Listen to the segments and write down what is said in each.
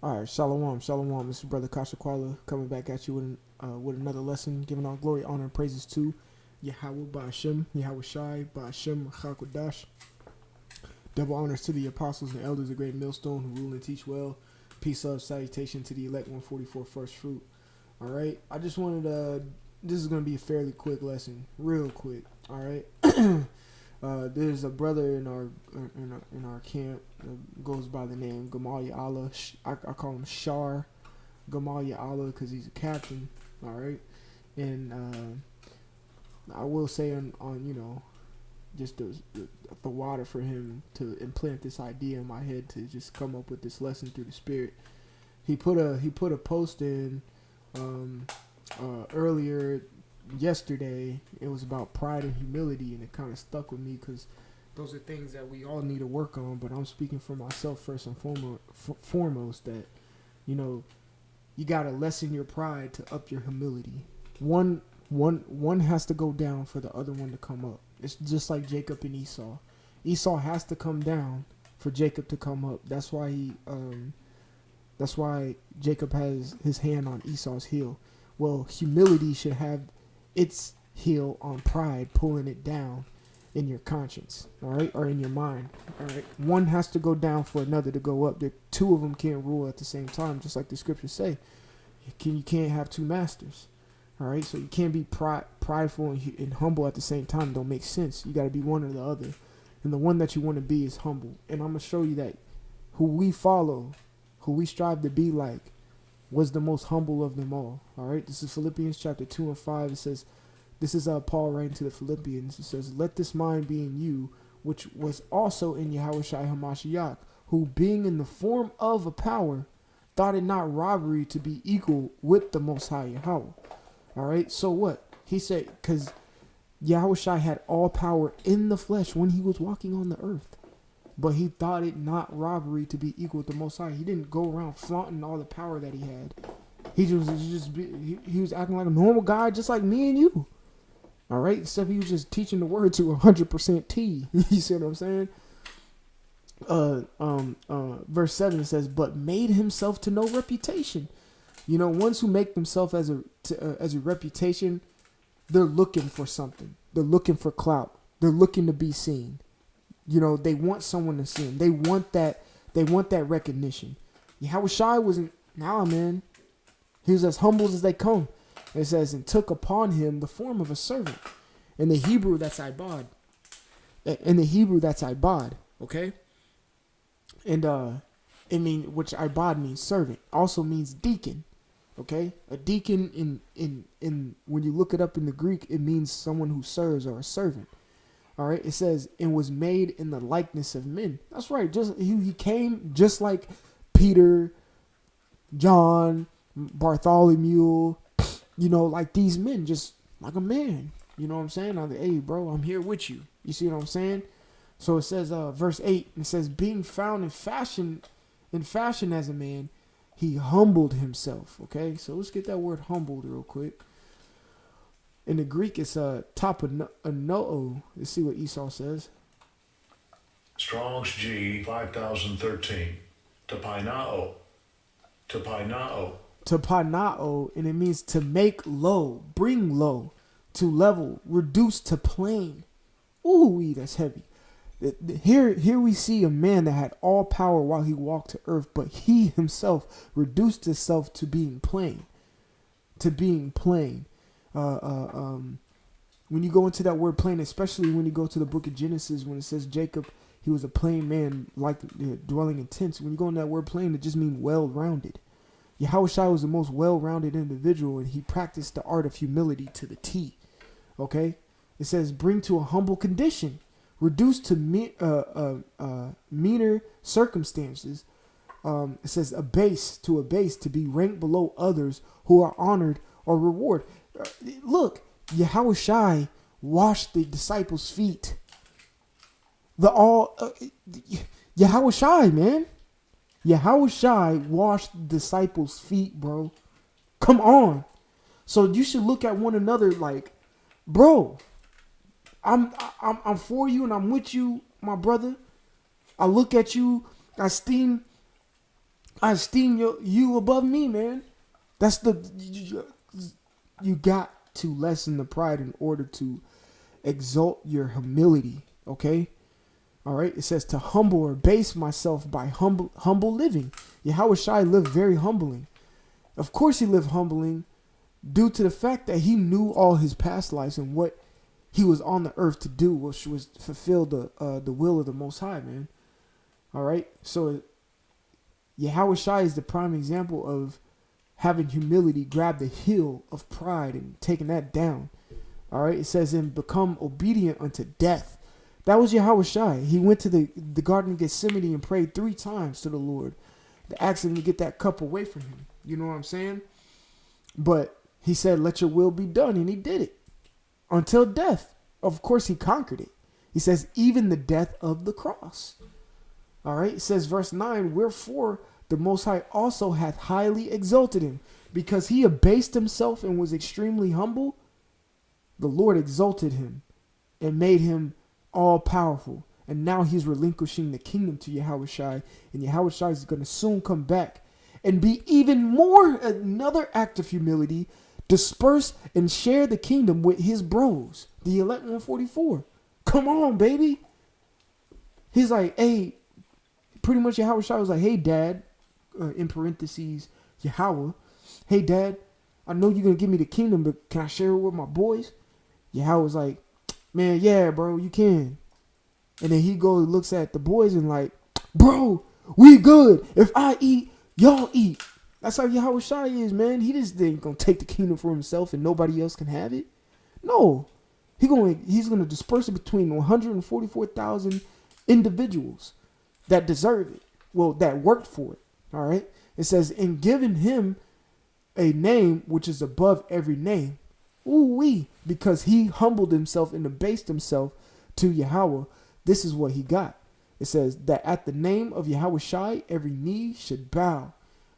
All right, shalom, shalom. This is Brother Kasha Kwala coming back at you with another lesson, giving all glory, honor, and praises to Yahweh Ba'ashem, Yahweh Shai, Ba'ashem, Chakodash. Double honors to the apostles and elders of Great Millstone who rule and teach well. Peace, love, salutation to the elect 144 first fruit. All right, I just wanted this is going to be a fairly quick lesson, real quick. All right. There's a brother in our camp that goes by the name Gamaliel Allah. I call him Shar Gamaliel Allah because he's a captain. All right, and I will say on just the water for him to implant this idea in my head to just come up with this lesson through the Spirit. He put a post in earlier yesterday. It was about pride and humility, and it kind of stuck with me because those are things that we all need to work on. But I'm speaking for myself first and foremost that you gotta lessen your pride to up your humility. One has to go down for the other one to come up. It's just like Jacob and Esau. Esau has to come down for Jacob to come up. That's why Jacob has his hand on Esau's heel. Well, humility should have its heel on pride, pulling it down in your conscience, all right, or in your mind, all right. One has to go down for another to go up. The two of them can't rule at the same time, just like the scriptures say. You can't have two masters, all right. So you can't be prideful and humble at the same time. It don't make sense. You got to be one or the other, and the one that you want to be is humble. And I'm gonna show you that who we follow, who we strive to be like, was the most humble of them all. All right, this is Philippians chapter 2 and 5. It says, this is Paul writing to the Philippians. It says, let this mind be in you, which was also in Yahushua HaMashiach, who being in the form of a power, thought it not robbery to be equal with the Most High Yahweh. All right, so what? He said, because Yahushua had all power in the flesh when he was walking on the earth. But he thought it not robbery to be equal with the Most High. He didn't go around flaunting all the power that he had. He was acting like a normal guy, just like me and you. All right, except he was just teaching the word to 100% T. You see what I'm saying? Verse 7 says, "But made himself to no reputation." Ones who make themselves as a reputation, they're looking for something. They're looking for clout. They're looking to be seen. They want someone to see them. They want that recognition. Yahushua wasn't, man. He was as humble as they come. It says, and took upon him the form of a servant. In the Hebrew, that's ibad. Okay? And which ibad means servant, also means deacon. Okay? A deacon in when you look it up in the Greek, it means someone who serves or a servant. All right, it says, and was made in the likeness of men. That's right. He came just like Peter, John, Bartholomew, like these men, just like a man. You know what I'm saying? Hey, bro, I'm here with you. You see what I'm saying? So it says, verse 8, it says, being found in fashion as a man, he humbled himself. Okay, so let's get that word humbled real quick. In the Greek, it's tapanoo. Let's see what Esau says. Strong's G 5013. Tapanao. Tapanao, and it means to make low, bring low, to level, reduce to plain. Ooh, that's heavy. Here we see a man that had all power while he walked to earth, but he himself reduced himself to being plain. When you go into that word plain, especially when you go to the book of Genesis, when it says Jacob, he was a plain man, like dwelling in tents. When you go in that word plain, it just means well-rounded. Yahushua was the most well-rounded individual, and he practiced the art of humility to the T. Okay? It says, bring to a humble condition, reduced to meaner circumstances. It says, abase, to be ranked below others who are honored or rewarded. Look, Yahushua washed the disciples' feet. Yahushua, man. Yahushua washed the disciples' feet, bro. Come on. So you should look at one another like, bro, I'm for you and I'm with you, my brother. I look at you, I esteem I esteem you above me, man. That's you got to lessen the pride in order to exalt your humility. Okay. All right. It says to humble or base myself by humble living. Yahweh Shai lived very humbling. Of course, he lived humbling due to the fact that he knew all his past lives and what he was on the earth to do, which was fulfill the will of the Most High, man. All right. So Yahweh Shai is the prime example of having humility grab the heel of pride and taking that down. All right. It says, and become obedient unto death. That was Yahweh Shai. He went to the Garden of Gethsemane and prayed 3 times to the Lord to ask him to get that cup away from him. You know what I'm saying? But he said, let your will be done. And he did it until death. Of course, he conquered it. He says, even the death of the cross. All right. It says, verse 9, wherefore the Most High also hath highly exalted him, because he abased himself and was extremely humble. The Lord exalted him and made him all powerful. And now he's relinquishing the kingdom to Yahweh Shai. And Yahweh Shai is going to soon come back and be even more, another act of humility, disperse and share the kingdom with his bros, the elect 144. Come on, baby. He's like, hey, pretty much Yahweh Shai was like, hey, Dad, in parentheses, Yahweh, hey, Dad, I know you're going to give me the kingdom, but can I share it with my boys? Yahweh was like, man, yeah, bro, you can. And then he goes, looks at the boys and like, bro, we good. If I eat, y'all eat. That's how Yahweh Shai is, man. He just ain't gonna take the kingdom for himself and nobody else can have it. No, he's gonna disperse it between 144,000 individuals that deserve it. Well, that worked for it. All right. It says, and giving him a name which is above every name. Ooh-wee. Because he humbled himself and abased himself to Yahweh. This is what he got. It says that at the name of Yahweh Shai, every knee should bow,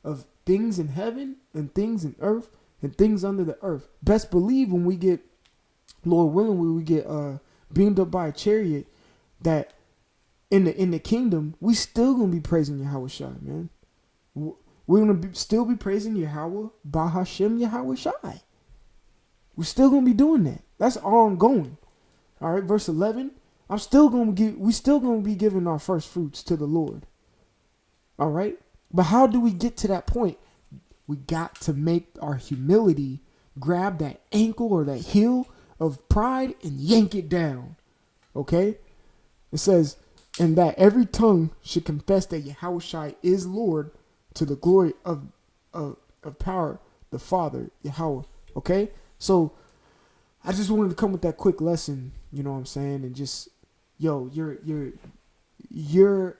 of things in heaven and things in earth and things under the earth. Best believe when we get, Lord willing, when we get beamed up by a chariot, that in the kingdom, we still gonna be praising Yahweh Shai, man. We're gonna still be praising Yahweh, Bahashem Yahweh Shai. We're still gonna be doing that. That's ongoing. All right, verse 11. We still gonna be giving our first fruits to the Lord. All right, but how do we get to that point? We got to make our humility grab that ankle or that heel of pride and yank it down. Okay, it says, and that every tongue should confess that Yahweh Shai is Lord, to the glory of power, the Father, Yahweh. Okay, so I just wanted to come with that quick lesson. You know what I'm saying? And just, yo, your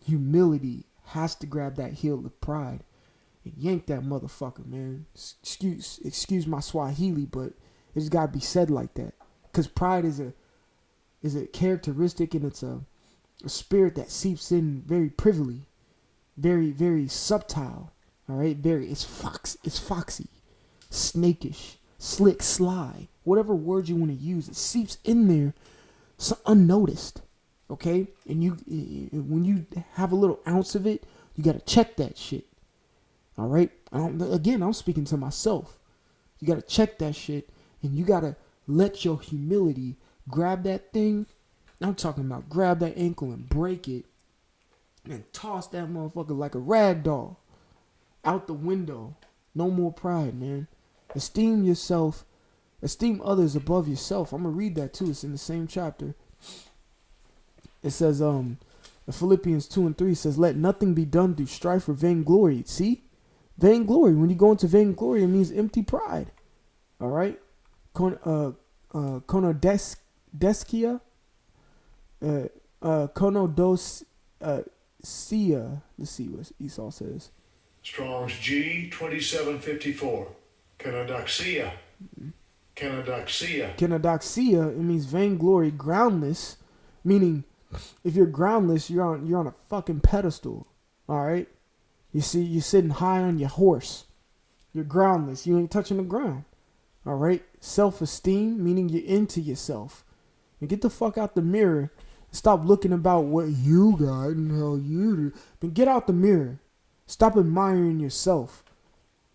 humility has to grab that heel of pride and yank that motherfucker, man. Excuse my Swahili, but it's got to be said like that. Because pride is a characteristic, and it's a spirit that seeps in very privily, very, very subtile. All right, it's foxy, snakish, slick, sly, whatever word you want to use. It seeps in there, so unnoticed. Okay, and when you have a little ounce of it, you got to check that shit. All right, I'm speaking to myself. You got to check that shit, and you got to let your humility grab that thing. I'm talking about grab that ankle and break it and toss that motherfucker like a rag doll out the window. No more pride, man. Esteem yourself. Esteem others above yourself. I'm going to read that too. It's in the same chapter. It says, Philippians 2:3 says, let nothing be done through strife or vainglory. See? Vainglory. When you go into vainglory, it means empty pride. All right? Konodeskia. Konodosia. Let's see what Esau says. Strong's G 2754. Kenodoxia. Kenodoxia, it means vainglory, groundless, meaning if you're groundless, you're on a fucking pedestal. All right? You see, you're sitting high on your horse. You're groundless. You ain't touching the ground. All right? Self-esteem, meaning you're into yourself. And get the fuck out the mirror. Stop looking about what you got and how you do. But get out the mirror. Stop admiring yourself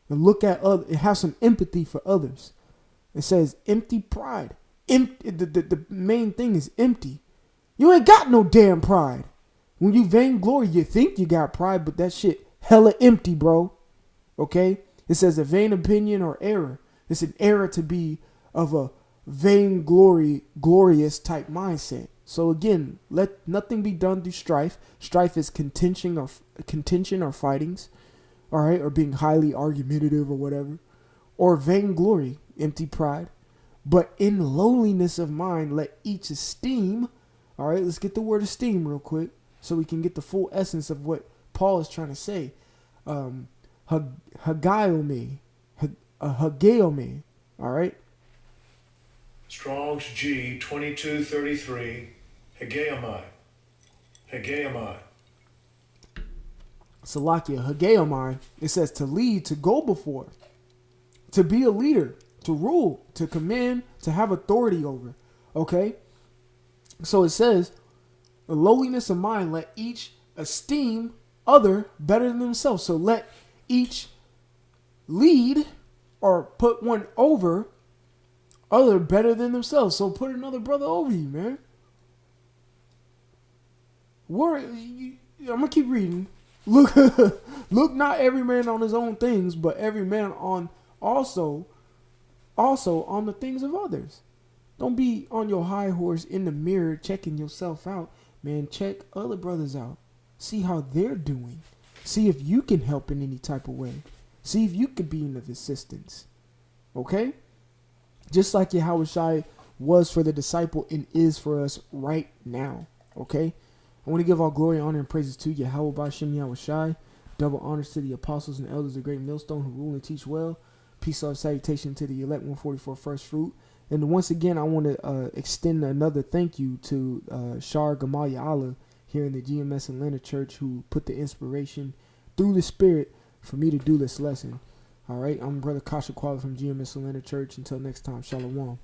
and look at other and have some empathy for others. It says empty pride. The main thing is empty. You ain't got no damn pride. When you vainglory, you think you got pride, but that shit hella empty, bro. Okay? It says a vain opinion or error. It's an error to be of a glorious type mindset. So again, let nothing be done through strife. Strife is contention or fightings, all right, or being highly argumentative or whatever, or vainglory, empty pride. But in lowliness of mind, let each esteem. All right, let's get the word esteem real quick so we can get the full essence of what Paul is trying to say. Hagiome. All right. Strong's G 2233. Hegeomai. Salakia, Hageomai. It says to lead, to go before, to be a leader, to rule, to command, to have authority over. Okay? So it says, the lowliness of mind, let each esteem other better than themselves. So let each lead or put one over other better than themselves. So put another brother over you, man. I'm going to keep reading. Look, not every man on his own things, but every man on also on the things of others. Don't be on your high horse in the mirror checking yourself out. Man, check other brothers out. See how they're doing. See if you can help in any type of way. See if you could be of assistance. Okay? Just like Yahushua was for the disciple and is for us right now. Okay? I want to give all glory, honor, and praises to Yahweh Bashem Yahushua. Double honors to the apostles and elders of the great millstone who rule and teach well. Peace, love, salutation to the elect 144 first fruit. And once again, I want to extend another thank you to Shar Gamaliel Allah here in the GMS Atlanta Church, who put the inspiration through the Spirit for me to do this lesson. All right, I'm Brother Kasha Kwala from GMS Atlanta Church. Until next time, Shalom.